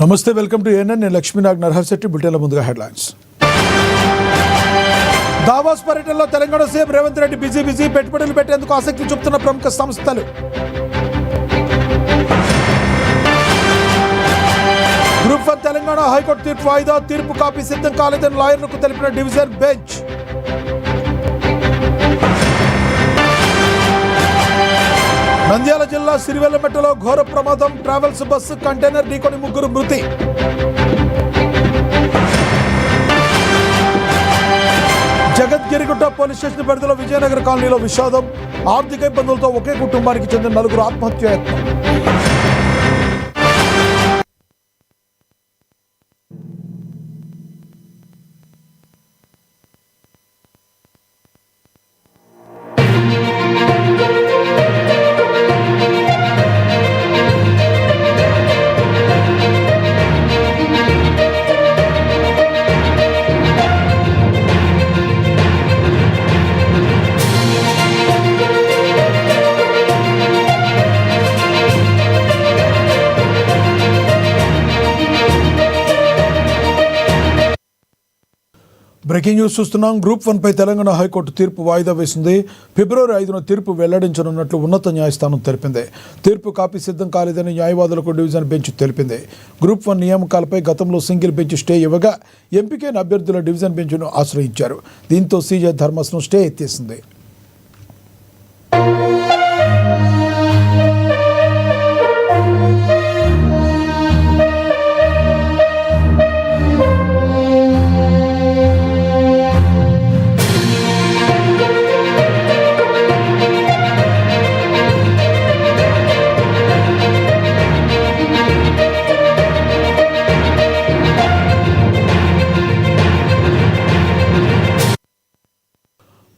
నమస్తే, welcome to ANN. నేను లక్ష్మీనాగ్ నరహర్శెట్టి. బులెటిన్ల ముందుగా హెడ్లైన్స్. దావోస్ పర్యటనలో తెలంగాణ సీఎం రేవంత్ రెడ్డి బిజీ పెట్టుబడులు పెట్టేందుకు ఆసక్తి చూపుతున్న ప్రముఖ సంస్థలు. గ్రూప్ 1 తెలంగాణ హైకోర్టు తీర్పు వాయిదా, తీర్పు కాపీ సిద్ధం కాలేదని లాయర్లకు తెలిపిన డివిజన్ బెంచ్. నంద్యాల జిల్లా సిరివెల్లమెట్టలో ఘోర ప్రమాదం, ట్రావెల్స్ బస్సు కంటైనర్ ఢీకొని 3 మృతి. జగద్గిరిగుట్ట పోలీస్ స్టేషన్ పరిధిలో విజయనగర కాలనీలో విషాదం, ఆర్థిక ఇబ్బందులతో ఒకే కుటుంబానికి చెందిన 4 ఆత్మహత్యాయత్నం. బ్రేకింగ్ న్యూస్ చూస్తున్నాం. గ్రూప్ 1 పై తెలంగాణ హైకోర్టు తీర్పు వాయిదా వేసింది. ఫిబ్రవరి 5న తీర్పు వెల్లడించనున్నట్లు ఉన్నత న్యాయస్థానం తెలిపింది. తీర్పు కాపీ సిద్ధం కాలేదని న్యాయవాదులకు డివిజన్ బెంచ్ తెలిపింది. గ్రూప్ 1 నియామకాలపై గతంలో సింగిల్ బెంచ్ స్టే ఇవ్వగా ఎంపికైన అభ్యర్థుల డివిజన్ బెంచ్ను ఆశ్రయించారు. దీంతో సీజే ధర్మస్ను స్టే ఎత్తేసింది.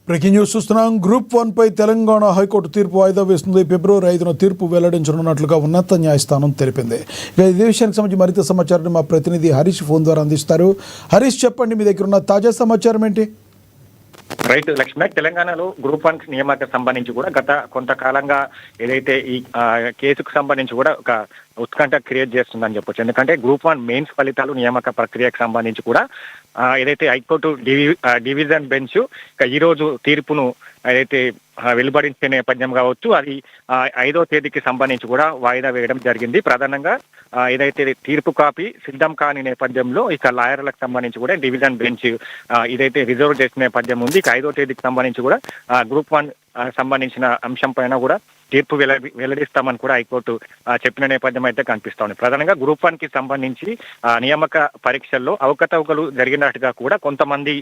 బ్రేకింగ్ న్యూస్ చూస్తున్నాం. గ్రూప్ 1 పై తెలంగాణ హైకోర్టు తీర్పు వాయిదా వేస్తుంది. ఫిబ్రవరి 5న తీర్పు వెల్లడించనున్నట్లుగా ఉన్నత న్యాయస్థానం తెలిపింది. ఇక ఇదే విషయానికి సంబంధించి మరింత సమాచారాన్ని మా ప్రతినిధి హరీష్ ఫోన్ ద్వారా అందిస్తారు. హరీష్, చెప్పండి, మీ దగ్గర ఉన్న తాజా సమాచారం ఏంటి? రైట్ లక్ష్మీ, తెలంగాణలో గ్రూప్ 1 నియామక సంబంధించి కూడా గత కొంతకాలంగా ఏదైతే ఈ కేసుకు సంబంధించి కూడా ఒక ఉత్కంఠ క్రియేట్ చేస్తుందని చెప్పొచ్చు. ఎందుకంటే గ్రూప్ 1 మెయిన్స్ ఫలితాలు నియామక ప్రక్రియకు సంబంధించి కూడా ఏదైతే హైకోర్టు డివిజన్ బెంచ్ ఈ రోజు తీర్పును ఏదైతే వెలువడించే నేపథ్యం కావచ్చు, అది 5వ తేదీకి సంబంధించి కూడా వాయిదా వేయడం జరిగింది. ప్రధానంగా ఏదైతే తీర్పు కాపీ సిద్ధం కాని నేపథ్యంలో ఇక లాయర్లకు సంబంధించి కూడా డివిజన్ బెంచ్ ఇదైతే రిజర్వ్ చేసిన నేపథ్యం ఉంది. ఇక 5వ తేదీకి సంబంధించి కూడా గ్రూప్ 1 సంబంధించిన అంశం పైన కూడా తీర్పు వెల్లడిస్తామని కూడా హైకోర్టు చెప్పిన నేపథ్యం అయితే కనిపిస్తోంది. ప్రధానంగా గ్రూప్ 1 కి సంబంధించి నియామక పరీక్షల్లో అవకతవకలు జరిగినట్టుగా కూడా కొంతమంది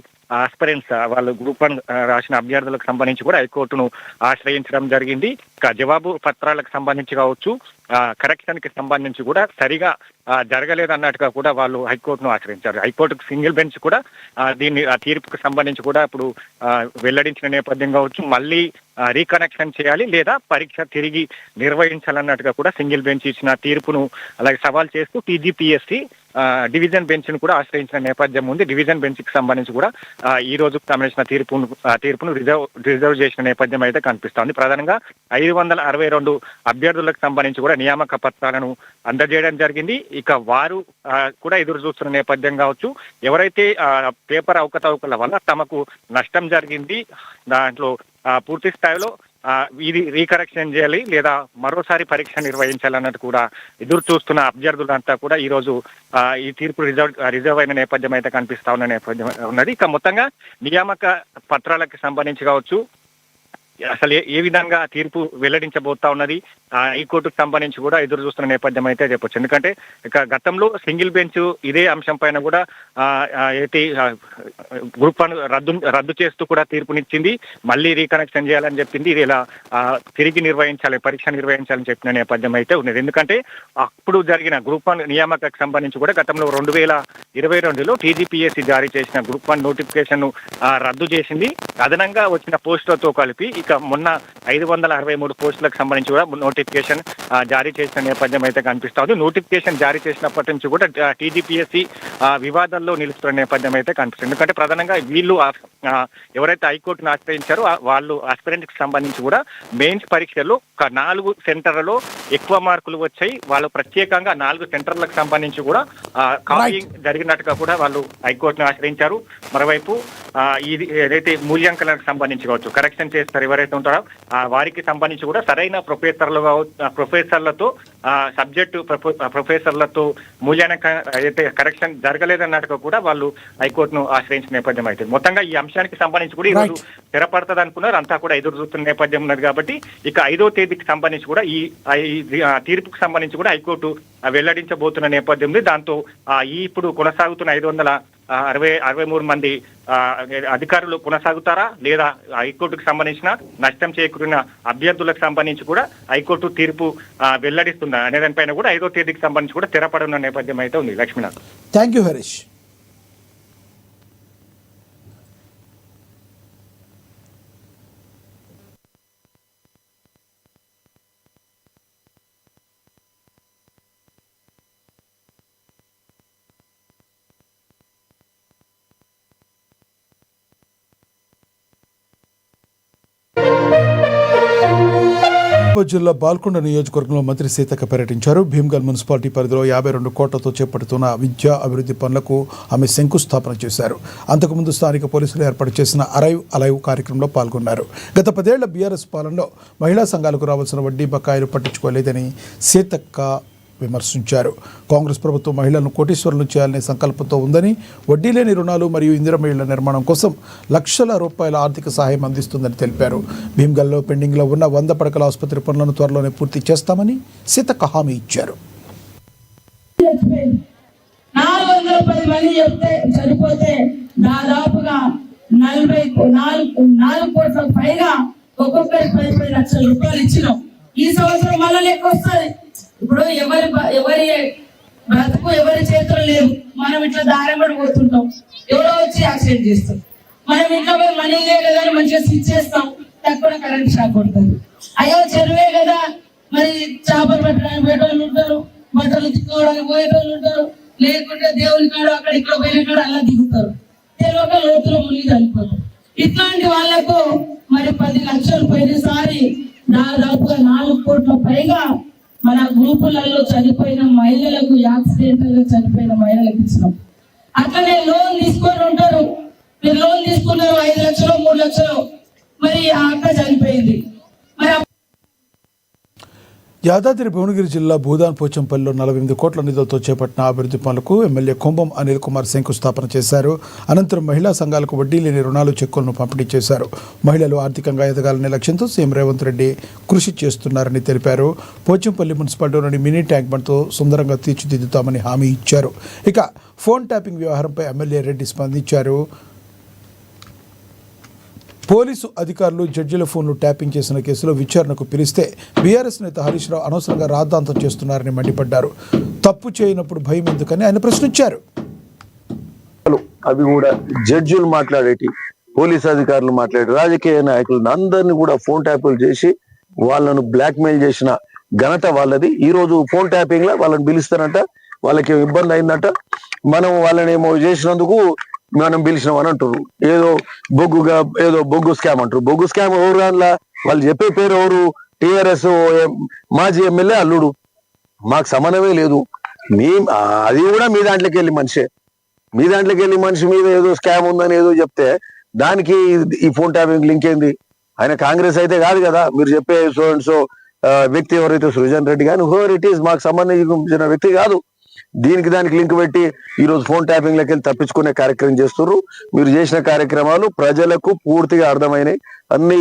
ఆస్పిరెంట్స్ వాళ్ళు గ్రూప్ 1 రాసిన అభ్యర్థులకు సంబంధించి కూడా హైకోర్టును ఆశ్రయించడం జరిగింది. ఇక జవాబు పత్రాలకు సంబంధించి కావచ్చు, కరెక్షన్ కి సంబంధించి కూడా సరిగా జరగలేదు అన్నట్టుగా కూడా వాళ్ళు హైకోర్టును ఆశ్రయించారు. హైకోర్టుకు సింగిల్ బెంచ్ కూడా దీన్ని తీర్పుకు సంబంధించి కూడా ఇప్పుడు వెల్లడించిన నేపథ్యం కావచ్చు, మళ్ళీ రీకనెక్షన్ చేయాలి లేదా పరీక్ష తిరిగి నిర్వహించాలన్నట్టుగా కూడా సింగిల్ బెంచ్ ఇచ్చిన తీర్పును అలాగే సవాల్ చేస్తూ టీజీపీఎస్సీ డివిజన్ బెంచ్ ను కూడా ఆశ్రయించిన నేపథ్యం ఉంది. డివిజన్ బెంచ్ కి సంబంధించి కూడా ఈ రోజు సంబంధించిన తీర్పును రిజర్వ్ చేసిన నేపథ్యం అయితే కనిపిస్తోంది. ప్రధానంగా 562 అభ్యర్థులకు సంబంధించి కూడా నియామక పత్రాలను అందజేయడం జరిగింది. ఇక వారు కూడా ఎదురు చూస్తున్న నేపథ్యం కావచ్చు, ఎవరైతే పేపర్ అవకతవకల వల్ల తమకు నష్టం జరిగింది, దాంట్లో పూర్తి స్థాయిలో ఇది రీకరెక్షన్ చేయాలి లేదా మరోసారి పరీక్ష నిర్వహించాలన్నట్టు కూడా ఎదురు చూస్తున్న అభ్యర్థులంతా కూడా ఈ రోజు ఈ తీర్పు రిజర్వ్ అయిన నేపథ్యం అయితే కనిపిస్తా ఉన్న నేపథ్యం ఉన్నది. ఇక మొత్తంగా నియామక పత్రాలకు సంబంధించి కావచ్చు, అసలు ఏ విధంగా తీర్పు వెల్లడించబోతా ఉన్నది హైకోర్టుకు సంబంధించి కూడా ఎదురు చూస్తున్న నేపథ్యం అయితే చెప్పొచ్చు. ఎందుకంటే ఇక గతంలో సింగిల్ బెంచ్ ఇదే అంశం పైన కూడా అయితే గ్రూప్ 1 రద్దు చేస్తూ కూడా తీర్పునిచ్చింది. మళ్ళీ రీకనెక్షన్ చేయాలని చెప్పింది. ఇది ఇలా తిరిగి పరీక్ష నిర్వహించాలని చెప్పిన నేపథ్యం అయితే ఉన్నది. ఎందుకంటే అప్పుడు జరిగిన గ్రూప్ 1 నియామకకు సంబంధించి కూడా గతంలో 2022లో టీజీపీఎస్సీ జారీ చేసిన గ్రూప్ 1 నోటిఫికేషన్ రద్దు చేసింది. అదనంగా వచ్చిన పోస్టులతో కలిపి ఇక మొన్న 563 పోస్టులకు సంబంధించి కూడా నోటిఫికేషన్ జారీ చేసిన నేపథ్యం అయితే కనిపిస్తుంది. నోటిఫికేషన్ జారీ చేసినప్పటి నుంచి కూడా టీజీపీఎస్సీ వివాదాల్లో నిలుస్తున్న నేపథ్యం అయితే కనిపిస్తుంది. ఎందుకంటే ప్రధానంగా వీళ్ళు ఎవరైతే హైకోర్టును ఆశ్రయించారో వాళ్ళు ఆస్పిరెంట్ కి సంబంధించి కూడా మెయిన్స్ పరీక్షల్లో 4 సెంటర్లలో ఎక్కువ మార్కులు వచ్చాయి. వాళ్ళు ప్రత్యేకంగా 4 సెంటర్లకు సంబంధించి కూడా కాపీయింగ్ జరిగినట్టుగా కూడా వాళ్ళు హైకోర్టును ఆశ్రయించారు. మరోవైపు ఇది ఏదైతే మూల్యాంకనానికి సంబంధించి కావచ్చు, కరెక్షన్ చేస్తారు ఎవరైతే ఉంటారో వారికి సంబంధించి కూడా సరైన ప్రొఫెసర్లతో సబ్జెక్టు ప్రొఫెసర్లతో మూల్యాంకన అయితే కరెక్షన్ జరగలేదన్నట్టుగా కూడా వాళ్ళు హైకోర్టును ఆశ్రయించిన నేపథ్యం అయితే మొత్తంగా ఈ అంశానికి సంబంధించి కూడా ఈరోజు స్థిరపడుతుంది అనుకున్నారు. అంతా కూడా ఎదురు చూస్తున్న నేపథ్యం ఉన్నది కాబట్టి ఇక 5వ తేదీకి సంబంధించి కూడా ఈ తీర్పుకు సంబంధించి కూడా హైకోర్టు వెల్లడించబోతున్న నేపథ్యం ఉంది. దాంతో ఇప్పుడు కొనసాగుతున్న 563 మంది అధికారులు కొనసాగుతారా లేదా హైకోర్టుకు సంబంధించిన నష్టం చేకూరిన అభ్యర్థులకు సంబంధించి కూడా హైకోర్టు తీర్పు వెల్లడిస్తుందా అనే దానిపైన కూడా 5వ తేదీకి సంబంధించి కూడా స్థిరపడున్న నేపథ్యం అయితే ఉంది. Lakshminath, thank you Harish. జిల్లా బాల్కొండ నియోజకవర్గంలో మంత్రి సీతక్క పర్యటించారు. భీమ్గల్ మున్సిపాలిటీ పరిధిలో 52 కోట్లతో చేపడుతున్న విద్యా అభివృద్ధి పనులకు ఆమె శంకుస్థాపన చేశారు. అంతకుముందు స్థానిక పోలీసులు ఏర్పాటు చేసిన అరైవ్ అలైవ్ కార్యక్రమంలో పాల్గొన్నారు. గత 10 ఏళ్ల బీఆర్ఎస్ పాలనలో మహిళా సంఘాలకు రావాల్సిన వడ్డీ బకాయిలు పట్టించుకోలేదని సీతక్క విమర్శించారు. కాంగ్రెస్ ప్రభుత్వం మహిళలను కోటీశ్వరులను చేయాలనే సంకల్పంతో ఉందని, వడ్డీ లేని రుణాలు మరియు ఇందిరమ్మ ఇళ్ల నిర్మాణం కోసం లక్షల రూపాయల ఆర్థిక సహాయం అందిస్తుందని తెలిపారు. భీమ్గల్లో పెండింగ్లో ఉన్న 100 పడకల ఆసుపత్రి పనులను త్వరలోనే పూర్తి చేస్తామని సీతక్క హామీ ఇచ్చారు. 410 మంది చనిపోతే దాదాపుగా 4 కోట్ల పైగా ఒక్కొక్కరి 10 లక్షల రూపాయలు ఇచ్చినాం. ఈ సంవత్సరం మళ్ళీ లెక్క వస్తుంది. ఇప్పుడు ఎవరి బ్రతుకు ఎవరి చేతులు లేవు. మనం ఇట్లా దారిబడి పోతుంటాం, ఎవరో వచ్చి యాక్సిడెంట్ చేస్తాం. మనం ఇంట్లో పోయి మనీ లేదు కదా అని మంచిగా స్విచ్ చేస్తాం, తక్కువ కరెంట్ షాక్ కొడుతుంది. అయ్యో చెరువే కదా, మరి చేపలు పెట్టడానికి పోయేటోళ్ళు ఉంటారు, బట్టలు తిట్టుకోవడానికి పోయేటోళ్ళు ఉంటారు, లేకుంటే దేవుని కాడు అక్కడ ఇక్కడ పోయిన కాడు అలా దిగుతారు, తెలియక లోతులో మునిగి చనిపోతారు. ఇట్లాంటి వాళ్లకు మరి 10 లక్షలు పోయినసారి దాదాపుగా 4 కోట్ల పైగా మన గ్రూపులలో చనిపోయిన మహిళలకు, యాక్సిడెంటల్ గా చనిపోయిన మహిళలకు ఇచ్చినాం. అట్లనే లోన్ తీసుకొని ఉంటారు, మీరు లోన్ తీసుకున్నారు 5 లక్షలు 3 లక్షలు, మరి ఆ అక్క చనిపోయింది. మరి యాదాద్రి భువనగిరి జిల్లా భూదాన్ పోచంపల్లిలో 48 కోట్ల నిధులతో చేపట్టిన అభివృద్ధి పనులకు ఎమ్మెల్యే కుంభం అనిల్ కుమార్ శంకుస్థాపన చేశారు. అనంతరం మహిళా సంఘాలకు వడ్డీ లేని రుణాలు చెక్కులను పంపిణీ చేశారు. మహిళలు ఆర్థికంగా ఎదగాలనే లక్ష్యంతో సీఎం రేవంత్ రెడ్డి కృషి చేస్తున్నారని తెలిపారు. పోచంపల్లి మున్సిపాలిటీలోని మినీ ట్యాంక్ బండ్తో సుందరంగా తీర్చిదిద్దుతామని హామీ ఇచ్చారు. ఇక ఫోన్ ట్యాపింగ్ వ్యవహారంపై ఎమ్మెల్యే రెడ్డి స్పందించారు. పోలీసు అధికారులు జడ్జిల ఫోన్లు ట్యాపింగ్ చేసిన కేసులో విచారణకు పిలిస్తే బీఆర్ఎస్ నేత హరీష్ రావు అనవసరంగా రాద్ధాంతం చేస్తున్నారని మండిపడ్డారు. తప్పు చేయనప్పుడు భయం ఎందుకని ఆయన ప్రశ్నించారు. అవి కూడా జడ్జిలు మాట్లాడేటి, పోలీసు అధికారులు మాట్లాడే, రాజకీయ నాయకులను అందరినీ కూడా ఫోన్ ట్యాపులు చేసి వాళ్ళను బ్లాక్ మెయిల్ చేసిన ఘనత వాళ్ళది. ఈ రోజు ఫోన్ ట్యాపింగ్ లా వాళ్ళని పిలుస్తారంట, వాళ్ళకి ఇబ్బంది అయిందంట, మనం వాళ్ళని ఏమో చేసినందుకు మనం పిలిచినాం అని అంటారు. ఏదో బొగ్గు స్కామ్ అంటారు. బొగ్గు స్కామ్ ఎవరు దానిలా వాళ్ళు చెప్పే పేరు ఎవరు? టీఆర్ఎస్ మాజీ ఎమ్మెల్యే అల్లుడు. మాకు సంబంధమే లేదు. అది కూడా మీ దాంట్లోకి వెళ్ళి మనిషి మీద ఏదో స్కామ్ ఉందని ఏదో చెప్తే దానికి ఈ ఫోన్ ట్యాపింగ్ లింక్ ఏంది? ఆయన కాంగ్రెస్ అయితే కాదు కదా. మీరు చెప్పే సో వ్యక్తి ఎవరైతే సృజన్ రెడ్డి కానీ హోవర్ ఇట్ ఈస్ మాకు సంబంధించిన వ్యక్తి కాదు. దానికి లింక్ పెట్టి ఈ రోజు ఫోన్ ట్యాపింగ్ లకి వెళ్ళి తప్పించుకునే కార్యక్రమం చేస్తున్నారు. మీరు చేసిన కార్యక్రమాలు ప్రజలకు పూర్తిగా అర్థమైనాయి. అన్ని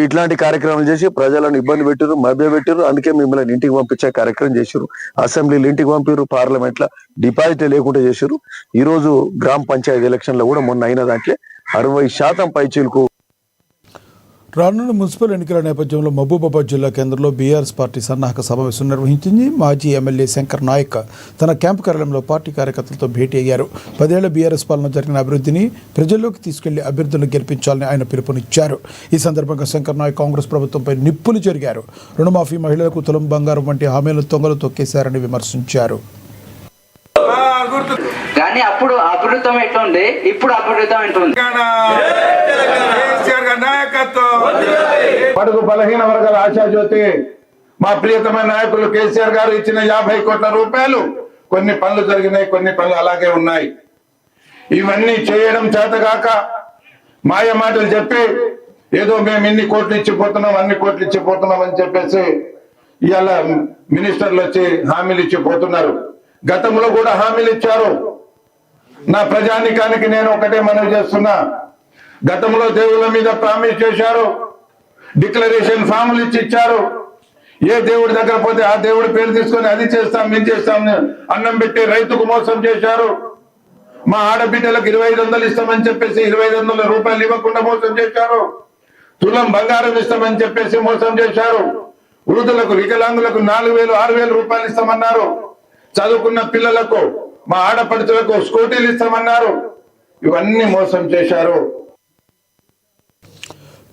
ఇట్లాంటి కార్యక్రమాలు చేసి ప్రజలను ఇబ్బంది పెట్టారు, మభ్య పెట్టారు. అందుకే మిమ్మల్ని ఇంటికి పంపించే కార్యక్రమం చేశారు. అసెంబ్లీలు ఇంటికి పంపారు, పార్లమెంట్ లో డిపాజిట్ లేకుండా చేశారు. ఈ రోజు గ్రామ పంచాయతీ ఎలక్షన్ లో కూడా మొన్న అయిన దాంట్లో 60% పైచీలకు రానున్న మున్సిపల్ ఎన్నికల నేపథ్యంలో మహబూబాబాద్ జిల్లా కేంద్రంలో బీఆర్ఎస్ పార్టీ సన్నాహక సమావేశం నిర్వహించింది. మాజీ ఎమ్మెల్యే శంకర్ నాయక్ తన క్యాంపు కార్యాలయంలో పార్టీ కార్యకర్తలతో భేటీ అయ్యారు. 10 ఏళ్ల బీఆర్ఎస్ పాలన జరిగిన అభివృద్ధిని ప్రజల్లోకి తీసుకెళ్లి అభ్యర్థులను గెలిపించాలని ఆయన పిలుపునిచ్చారు. ఈ సందర్భంగా శంకర్ నాయక్ కాంగ్రెస్ ప్రభుత్వంపై నిప్పులు జరిగారు. రుణమాఫీ, మహిళలకు తులం బంగారం వంటి హామీలను తొంగలు తొక్కేశారని విమర్శించారు. కానీ అప్పుడు అభివృద్ధం ఎట్లుంది, ఇప్పుడు అభివృద్ధం ఎట్లుంది. బడుగు బలహీన వర్గాల ఆశాజ్యోతి మా ప్రియతమైన నాయకులు కేసీఆర్ గారు ఇచ్చిన 50 కోట్ల రూపాయలు, కొన్ని పనులు జరిగినాయి, కొన్ని పనులు అలాగే ఉన్నాయి. ఇవన్నీ చేయడం చేతగాక మాయ మాటలు చెప్పి ఏదో మేము ఇన్ని కోట్లు ఇచ్చిపోతున్నాం, అన్ని కోట్లు ఇచ్చిపోతున్నాం అని చెప్పేసి ఇవాళ మినిస్టర్లు వచ్చి హామీలు ఇచ్చిపోతున్నారు. గతంలో కూడా హామీలు ఇచ్చారు. నా ప్రజానికానికి నేను ఒకటే మనవి చేస్తున్నా, గతంలో దేవుళ్ళ మీద ప్రామిస్ చేశారు, డిక్లరేషన్ ఫామ్లు ఇచ్చారు. ఏ దేవుడి దగ్గర పోతే ఆ దేవుడి పేరు తీసుకొని అది చేస్తాం, ఇది చేస్తాం అన్నం పెట్టి రైతుకు మోసం చేశారు. మా ఆడబిడ్డలకు 2500 ఇస్తామని చెప్పేసి 2500 రూపాయలు ఇవ్వకుండా మోసం చేశారు. తులం బంగారం ఇస్తామని చెప్పేసి మోసం చేశారు. వృద్ధులకు, వికలాంగులకు 4000, 6000 రూపాయలు ఇస్తామన్నారు. చదువుకున్న పిల్లలకు, మా ఆడపడుచులకు స్కూటీలు ఇస్తామన్నారు. ఇవన్నీ మోసం చేశారు.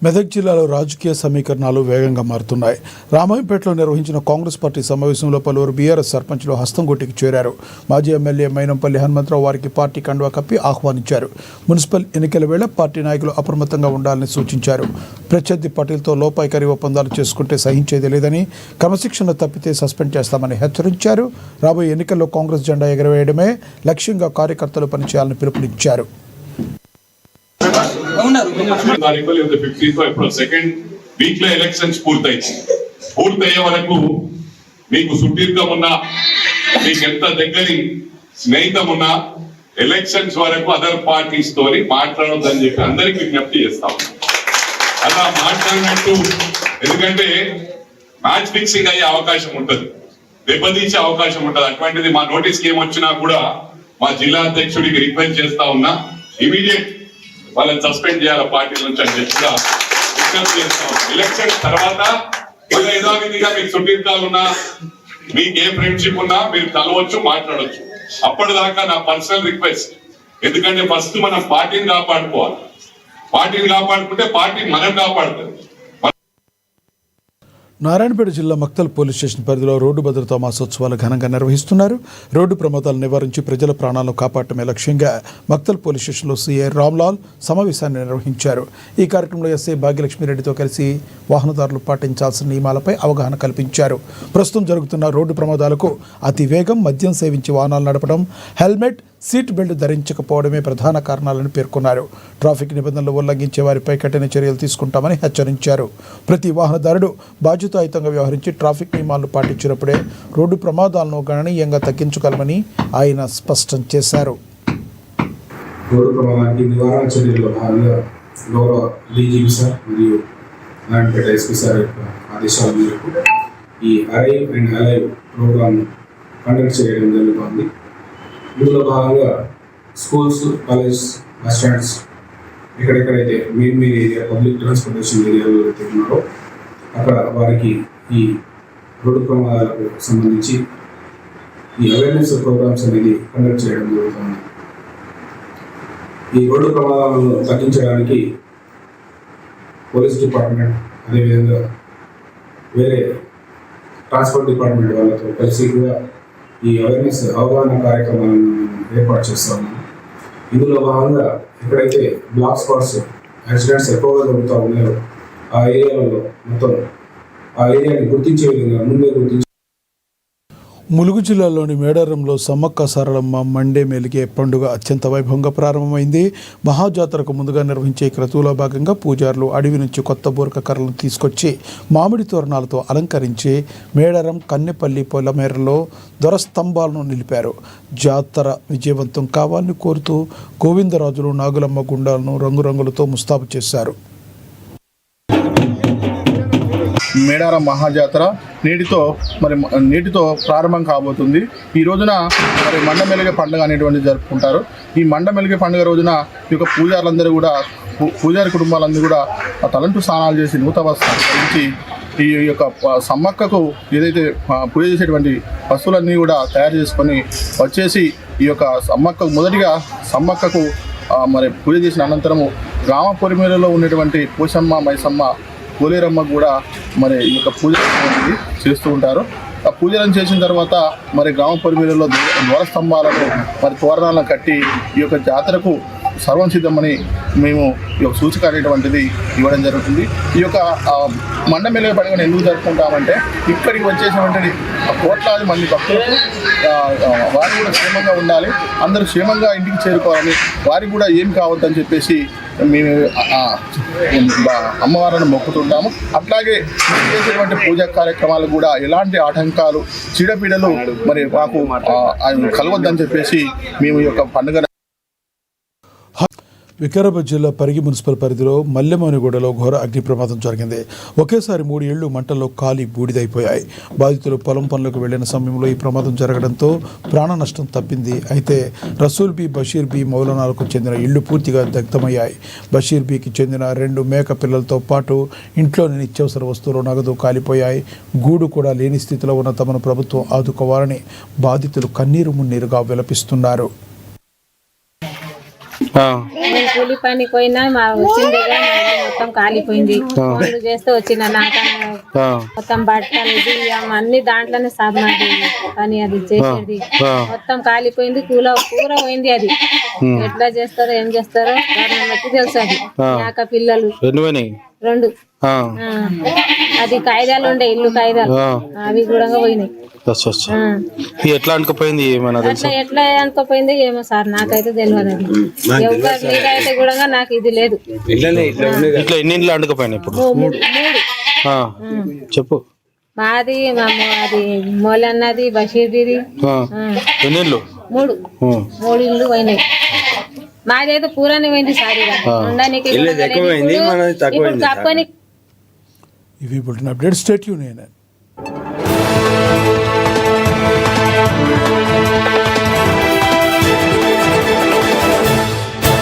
మెదక్ జిల్లాలో రాజకీయ సమీకరణాలు వేగంగా మారుతున్నాయి. రామాయంపేటలో నిర్వహించిన కాంగ్రెస్ పార్టీ సమావేశంలో పలువురు బీఆర్ఎస్ సర్పంచ్లు హస్తంగొట్టికి చేరారు. మాజీ ఎమ్మెల్యే మైనంపల్లి హనుమంతరావు వారికి పార్టీ కండువా కప్పి ఆహ్వానించారు. మున్సిపల్ ఎన్నికల వేళ పార్టీ నాయకులు అప్రమత్తంగా ఉండాలని సూచించారు. ప్రత్యర్థి పార్టీలతో లోపాయికారి ఒప్పందాలు చేసుకుంటే సహించేది లేదని, క్రమశిక్షణ తప్పితే సస్పెండ్ చేస్తామని హెచ్చరించారు. రాబోయే ఎన్నికల్లో కాంగ్రెస్ జెండా ఎగరవేయడమే లక్ష్యంగా కార్యకర్తలు పనిచేయాలని పిలుపునిచ్చారు. సెకండ్ వీక్ లో ఎలక్షన్స్ పూర్తయ్యే వరకు మీకు సుదీర్ఘం ఉన్నా, మీకు ఎంత దగ్గరి స్నేహితం ఉన్నా, ఎలక్షన్స్ వరకు అదర్ పార్టీస్ తోని మాట్లాడొద్దని చెప్పి అందరికి విజ్ఞప్తి చేస్తాం. అలా మాట్లాడినట్టు, ఎందుకంటే మ్యాచ్ ఫిక్సింగ్ అయ్యే అవకాశం ఉంటుంది, దెబ్బతీసే అవకాశం ఉంటుంది. అటువంటిది మా నోటీస్కి ఏమొచ్చినా కూడా మా జిల్లా అధ్యక్షుడికి రిక్వెస్ట్ చేస్తా ఉన్నా, ఇమీడియట్ వాళ్ళని సస్పెండ్ చేయాలి పార్టీ నుంచి అని చెప్పి విజ్ఞప్తి చేస్తాం. ఎలక్షన్ తర్వాత ఏదో విధిగా మీకు సుదీర్ఘాలు ఉన్నా, మీకు ఏ ఫ్రెండ్షిప్ ఉన్నా మీరు కలవచ్చు, మాట్లాడవచ్చు. అప్పటిదాకా నా పర్సనల్ రిక్వెస్ట్, ఎందుకంటే ఫస్ట్ మనం పార్టీని కాపాడుకోవాలి. పార్టీని కాపాడుకుంటే పార్టీ మనం కాపాడుతుంది. నారాయణపేట జిల్లా మక్తల్ పోలీస్ స్టేషన్ పరిధిలో రోడ్డు భద్రతా మాసోత్సవాలు ఘనంగా నిర్వహిస్తున్నారు. రోడ్డు ప్రమాదాలను నివారించి ప్రజల ప్రాణాలను కాపాడటమే లక్ష్యంగా మక్తల్ పోలీస్ స్టేషన్లో సీఐ రామ్లాల్ సమావేశాన్ని నిర్వహించారు. ఈ కార్యక్రమంలో ఎస్ఐ భాగ్యలక్ష్మిరెడ్డితో కలిసి వాహనదారులు పాటించాల్సిన నియమాలపై అవగాహన కల్పించారు. ప్రస్తుతం జరుగుతున్న రోడ్డు ప్రమాదాలకు అతి వేగం, మద్యం సేవించి వాహనాలు నడపడం, హెల్మెట్, సీట్ బెల్ట్ ధరించకపోవడమే ప్రధాన కారణాలని పేర్కొన్నారు. ట్రాఫిక్ నిబంధనలు ఉల్లంఘించే వారిపై కఠిన చర్యలు తీసుకుంటామని హెచ్చరించారు. ప్రతి వాహనదారుడు బాధ్యతాయుతంగా వ్యవహరించి ట్రాఫిక్ నియమాలను పాటించినప్పుడే రోడ్డు ప్రమాదాలను గణనీయంగా తగ్గించగలమని ఆయన స్పష్టం చేశారు. రోడ్డు ప్రమాదానికి నివారణ చర్యల్లో భాగంగా గౌరవ డీజీపీ సార్ మరియు నారాయణపేట ఎస్పీ సార్ యొక్క ఆదేశాల మేరకు ఈ arrive and alive programme conduct చేయడం జరుగుతుంది. ఇందులో భాగంగా స్కూల్స్, కాలేజ్, బస్ స్టాండ్స్, ఎక్కడెక్కడైతే మెయిన్ ఏరియా, పబ్లిక్ ట్రాన్స్పోర్టేషన్ ఏరియాలో అయితే ఉన్నారో అక్కడ వారికి ఈ రోడ్డు ప్రమాదాలకు సంబంధించి ఈ అవేర్నెస్ ప్రోగ్రామ్స్ అనేది కండక్ట్ చేయడం జరుగుతుంది. ఈ రోడ్డు ప్రమాదాలను తగ్గించడానికి పోలీస్ డిపార్ట్మెంట్, అదేవిధంగా వేరే ట్రాన్స్పోర్ట్ డిపార్ట్మెంట్ వాళ్ళతో కలిసి కూడా ఈ అవేర్నెస్ అవగాహన కార్యక్రమాలను ఏర్పాటు చేస్తాము. ఇందులో భాగంగా ఎక్కడైతే బ్లాక్ స్పాట్స్, యాక్సిడెంట్స్ ఎక్కువగా జరుగుతూ ఉన్నాయో ఆ ఏరియాలలో మొత్తం ఆ ఏరియాని గుర్తించే విధంగా ముందే గుర్తించి ములుగు జిల్లాలోని మేడారంలో సమ్మక్క సారలమ్మ మండే మేలిగే పండుగ అత్యంత వైభవంగా ప్రారంభమైంది. మహాజాతరకు ముందుగా నిర్వహించే క్రతువులో భాగంగా పూజారులు అడవి నుంచి కొత్త బూరక కర్రలను తీసుకొచ్చి మామిడి తోరణాలతో అలంకరించి మేడారం, కన్నెపల్లి పొలమేరలో ధ్వజస్తంభాలను నిలిపారు. జాతర విజయవంతం కావాలని కోరుతూ గోవిందరాజులు, నాగులమ్మ గుండాలను రంగురంగులతో ముస్తాబు చేశారు. మేడారం మహాజాతర నేటితో ప్రారంభం కాబోతుంది. ఈ రోజున మరి మండమెలిగే పండుగ అనేటువంటిది జరుపుకుంటారు. ఈ మండమెలిగే పండుగ రోజున ఈ యొక్క పూజారులందరూ కూడా పూజారి కుటుంబాలందరూ కూడా తలంటు స్నానాలు చేసి నూతన వస్త్రాలు ధరించి ఈ యొక్క సమ్మక్కకు ఏదైతే పూజ చేసేటువంటి వస్తువులన్నీ కూడా తయారు చేసుకొని వచ్చేసి ఈ యొక్క సమ్మక్కకు మరి పూజ చేసిన అనంతరము గ్రామ పొరిమేరలో ఉన్నటువంటి పోషమ్మ మైసమ్మ కోలేరమ్మ కూడా మరి ఈ యొక్క పూజ చేస్తూ ఉంటారు. ఆ పూజలను చేసిన తర్వాత మరి గ్రామ పొరిమేరలో ద్వార స్తంభాలను మరి తోరణాలను కట్టి ఈ యొక్క జాతరకు సర్వం సిద్ధమని మేము ఈ యొక్క సూచిక అనేటువంటిది ఇవ్వడం జరుగుతుంది. ఈ యొక్క మండమెలిగే పండుగను ఎందుకు జరుపుకుంటామంటే ఇక్కడికి వచ్చేసినటువంటి కోట్లాది మంది భక్తులకు వారు కూడా క్షేమంగా ఉండాలి, అందరూ క్షేమంగా ఇంటికి చేరుకోవాలని, వారికి కూడా ఏం కావద్దని చెప్పేసి మేము అమ్మవారిని మొక్కుతుంటాము. అట్లాగే చేసేటువంటి పూజా కార్యక్రమాలు కూడా ఎలాంటి ఆటంకాలు చీడపీడలు మరి మాకు కలవద్దని చెప్పేసి మేము ఈ యొక్క పండుగ. వికారాబాద్ జిల్లా పరిగి మున్సిపల్ పరిధిలో మల్లెమోనిగూడలో ఘోర అగ్ని ప్రమాదం జరిగింది. ఒకేసారి 3 ఇళ్లు మంటల్లో కాలి బూడిదైపోయాయి. బాధితులు పొలం పనులకు వెళ్లిన సమయంలో ఈ ప్రమాదం జరగడంతో ప్రాణ నష్టం తప్పింది. అయితే రసూల్ బి, బషీర్ బి మౌలానాలకు చెందిన ఇళ్లు పూర్తిగా దగ్ధమయ్యాయి. బషీర్ బికి చెందిన 2 మేక పిల్లలతో పాటు ఇంట్లోని నిత్యావసర వస్తువులు, నగదు కాలిపోయాయి. గూడు కూడా లేని స్థితిలో ఉన్న తమను ప్రభుత్వం ఆదుకోవాలని బాధితులు కన్నీరు మున్నీరుగా విలపిస్తున్నారు. నేను కూలి పని పోయినా మా వచ్చిన దగ్గర మొత్తం కాలిపోయింది. పనులు చేస్తే వచ్చిన నాకు మొత్తం బట్టలు బియ్యం అన్ని దాంట్లోనే సాధనది కానీ అది చేసేది మొత్తం కాలిపోయింది. కూర పోయింది. అది ఎట్లా చేస్తారో ఏం చేస్తారో గవర్నమెంట్ తెలుసు. అది నాక పిల్లలు 2 అది కాయిదాలు ఉండే ఇల్లు కాయిదాలు అవి కూడా పోయినాయి. ఎట్లా అనుకోపోయింది ఎట్లా అనుకోపోయింది ఏమో సార్, నాకైతే తెలియదు. అది ఎవరు నీకైతే కూడా నాకు ఇది లేదు. ఇట్లా ఎన్ని ఇంట్లో అనుకోపోయినాయి ఇప్పుడు? 3 చెప్పు. మాది అది మోలన్నది, బషీర్ది. ఎన్ని ఇల్లు? 3 ఇల్లు పోయినాయి. మాదైతే పూరానే పోయింది సార్. ఉండడానికి ఇవి బులెటిన్ అప్డేట్. Stay tune.